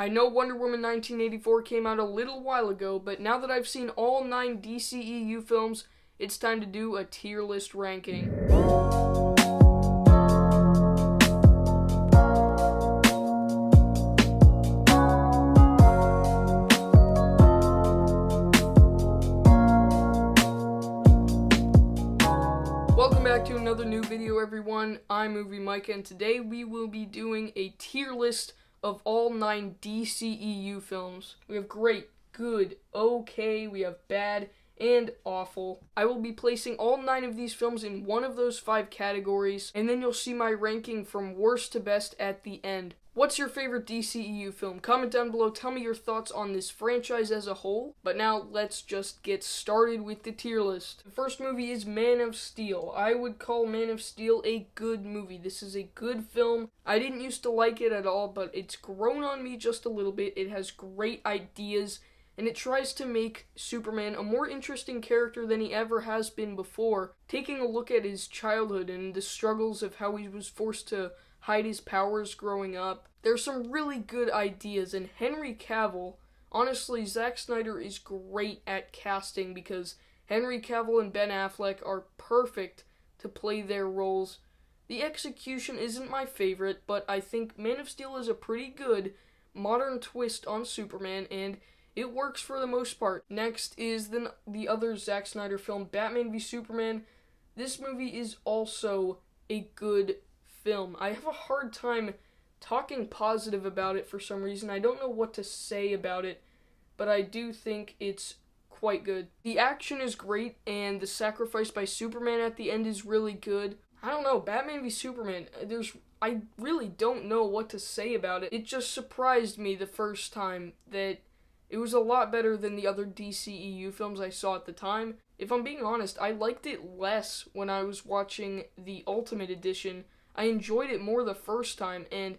I know Wonder Woman 1984 came out a little while ago, but now that I've seen all 9 DCEU films, it's time to do a tier list ranking. Welcome back to another new video, everyone. I'm Movie Mike, and today we will be doing a tier list of all 9 DCEU films. We have great, good, okay, we have bad, and awful. I will be placing all 9 of these films in one of those 5 categories, and then you'll see my ranking from worst to best at the end. What's your favorite DCEU film? Comment down below, tell me your thoughts on this franchise as a whole. But now, let's just get started with the tier list. The first movie is Man of Steel. I would call Man of Steel a good movie. This is a good film. I didn't used to like it at all, but it's grown on me just a little bit. It has great ideas, and it tries to make Superman a more interesting character than he ever has been before, taking a look at his childhood and the struggles of how he was forced to hide his powers growing up. There's some really good ideas, and Henry Cavill, honestly, Zack Snyder is great at casting because Henry Cavill and Ben Affleck are perfect to play their roles. The execution isn't my favorite, but I think Man of Steel is a pretty good modern twist on Superman, and it works for the most part. Next is the other Zack Snyder film, Batman v Superman. This movie is also a good film. I have a hard time talking positive about it for some reason. I don't know what to say about it, but I do think it's quite good. The action is great, and the sacrifice by Superman at the end is really good. I don't know, Batman v Superman, I really don't know what to say about it. It just surprised me the first time that it was a lot better than the other DCEU films I saw at the time. If I'm being honest, I liked it less when I was watching the Ultimate Edition. I enjoyed it more the first time, and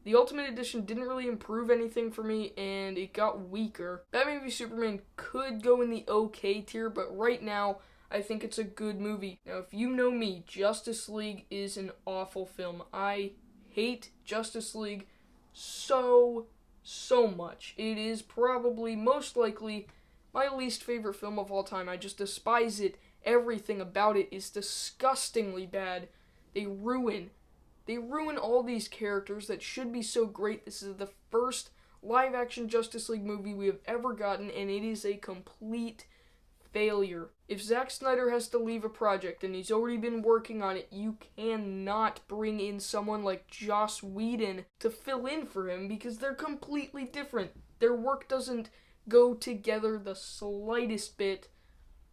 the Ultimate Edition didn't really improve anything for me, and it got weaker. Batman v Superman could go in the okay tier, but right now, I think it's a good movie. Now, if you know me, Justice League is an awful film. I hate Justice League so much. It is probably, most likely, my least favorite film of all time. I just despise it. Everything about it is disgustingly bad. They ruin all these characters that should be so great. This is the first live-action Justice League movie we have ever gotten, and it is a complete failure. If Zack Snyder has to leave a project, and he's already been working on it, you cannot bring in someone like Joss Whedon to fill in for him, because they're completely different. Their work doesn't go together the slightest bit.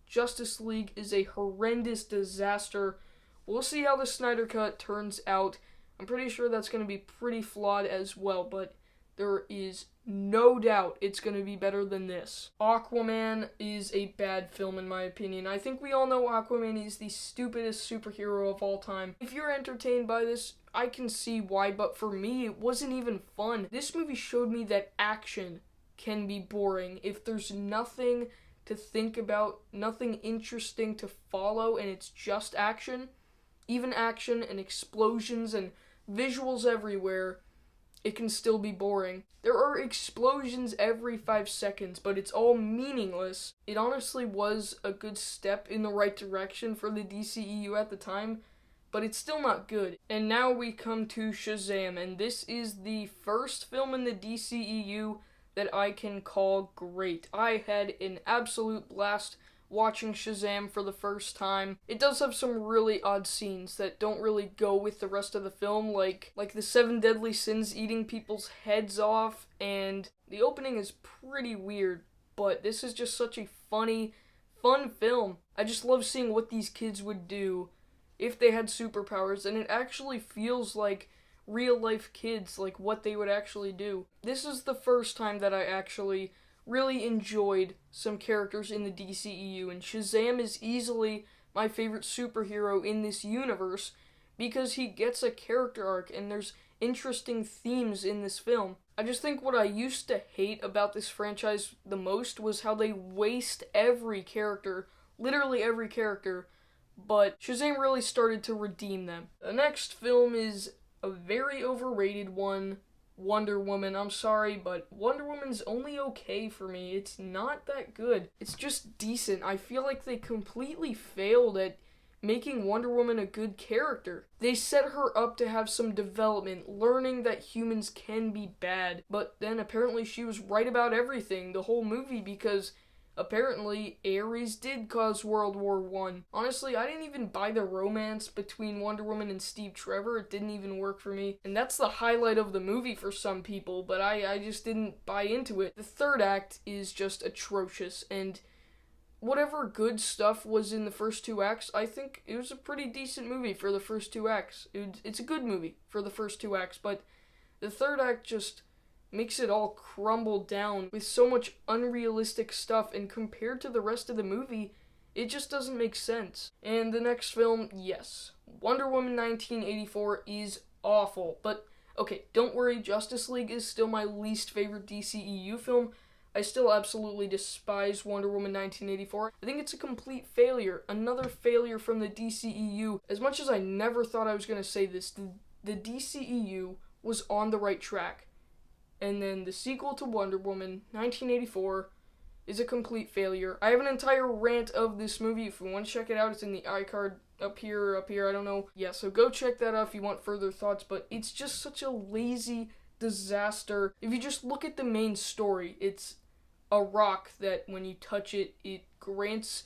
Justice League is a horrendous disaster. We'll see how the Snyder Cut turns out. I'm pretty sure that's going to be pretty flawed as well, but there is no doubt it's going to be better than this. Aquaman is a bad film in my opinion. I think we all know Aquaman is the stupidest superhero of all time. If you're entertained by this, I can see why, but for me, it wasn't even fun. This movie showed me that action can be boring if there's nothing to think about, nothing interesting to follow, and it's just action. Even action and explosions and visuals everywhere, it can still be boring. There are explosions every 5 seconds, but it's all meaningless. It honestly was a good step in the right direction for the DCEU at the time, but it's still not good. And now we come to Shazam, and this is the first film in the DCEU that I can call great. I had an absolute blast watching Shazam for the first time. It does have some really odd scenes that don't really go with the rest of the film, like the 7 deadly sins eating people's heads off, and the opening is pretty weird, but this is just such a fun film. I just love seeing what these kids would do if they had superpowers, and it actually feels like real life kids, like what they would actually do. This is the first time that I actually really enjoyed some characters in the DCEU, and Shazam is easily my favorite superhero in this universe because he gets a character arc and there's interesting themes in this film. I just think what I used to hate about this franchise the most was how they waste every character, literally every character, but Shazam really started to redeem them. The next film is a very overrated one, Wonder Woman. I'm sorry, but Wonder Woman's only okay for me. It's not that good. It's just decent. I feel like they completely failed at making Wonder Woman a good character. They set her up to have some development, learning that humans can be bad, but then apparently she was right about everything the whole movie, because apparently Ares did cause World War I. Honestly, I didn't even buy the romance between Wonder Woman and Steve Trevor. It didn't even work for me, and that's the highlight of the movie for some people, but I just didn't buy into it. The third act is just atrocious, and whatever good stuff was in the first two acts, I think it was a pretty decent movie for the first two acts. It's a good movie for the first two acts, but the third act just makes it all crumble down with so much unrealistic stuff, and compared to the rest of the movie, it just doesn't make sense. And the next film, yes, Wonder Woman 1984 is awful, but okay, don't worry, Justice League is still my least favorite DCEU film. I still absolutely despise Wonder Woman 1984. I think it's a complete failure. Another failure from the DCEU. As much as I never thought I was going to say this, the DCEU was on the right track. And then the sequel to Wonder Woman 1984 is a complete failure. I have an entire rant of this movie. If you want to check it out, it's in the iCard up here, I don't know. Yeah, so go check that out if you want further thoughts, but it's just such a lazy disaster. If you just look at the main story, it's a rock that when you touch it, it grants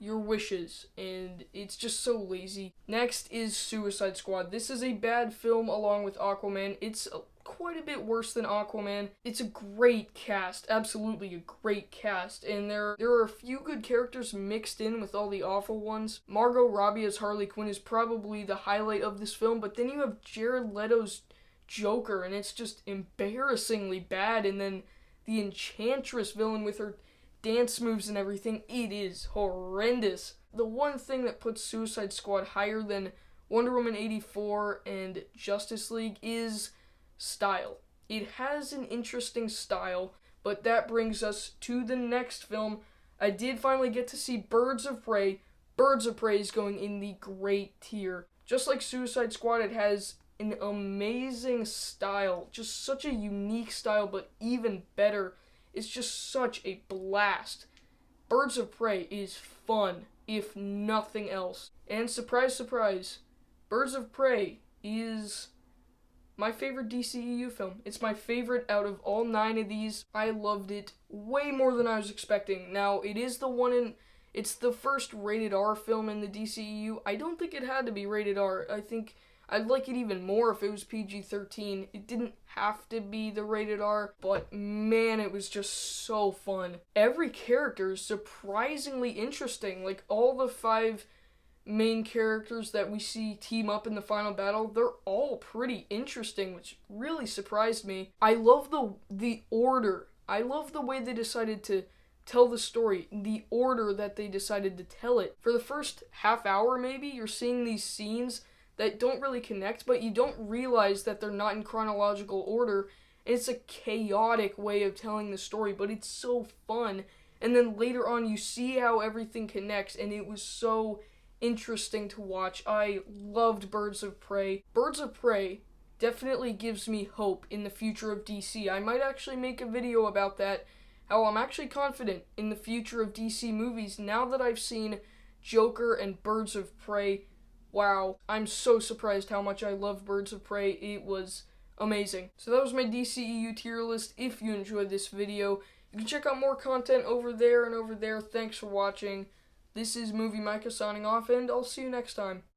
your wishes, and it's just so lazy. Next is Suicide Squad. This is a bad film along with Aquaman. It's quite a bit worse than Aquaman. It's a great cast, absolutely a great cast, and there are a few good characters mixed in with all the awful ones. Margot Robbie as Harley Quinn is probably the highlight of this film, but then you have Jared Leto's Joker, and it's just embarrassingly bad, and then the Enchantress villain with her dance moves and everything, it is horrendous. The one thing that puts Suicide Squad higher than Wonder Woman 84 and Justice League is style. It has an interesting style, but that brings us to the next film. I did finally get to see Birds of Prey. Birds of Prey is going in the great tier. Just like Suicide Squad, it has an amazing style, just such a unique style, but even better, it's just such a blast. Birds of Prey is fun, if nothing else. And surprise, surprise, Birds of Prey is my favorite DCEU film. It's my favorite out of all 9 of these. I loved it way more than I was expecting. Now, it's the first rated R film in the DCEU. I don't think it had to be rated R. I think I'd like it even more if it was PG-13. It didn't have to be the rated R, but man, it was just so fun. Every character is surprisingly interesting. Like, all the 5 main characters that we see team up in the final battle, they're all pretty interesting, which really surprised me. I love the order. I love the way they decided to tell the story, the order that they decided to tell it. For the first half hour, maybe, you're seeing these scenes that don't really connect, but you don't realize that they're not in chronological order, and it's a chaotic way of telling the story, but it's so fun. And then later on, you see how everything connects, and it was so interesting to watch. I loved Birds of Prey. Birds of Prey definitely gives me hope in the future of DC. I might actually make a video about that, how I'm actually confident in the future of DC movies now that I've seen Joker and Birds of Prey. Wow, I'm so surprised how much I love Birds of Prey. It was amazing. So that was my DCEU tier list. If you enjoyed this video, you can check out more content over there and over there. Thanks for watching. This is Movie Micah signing off, and I'll see you next time.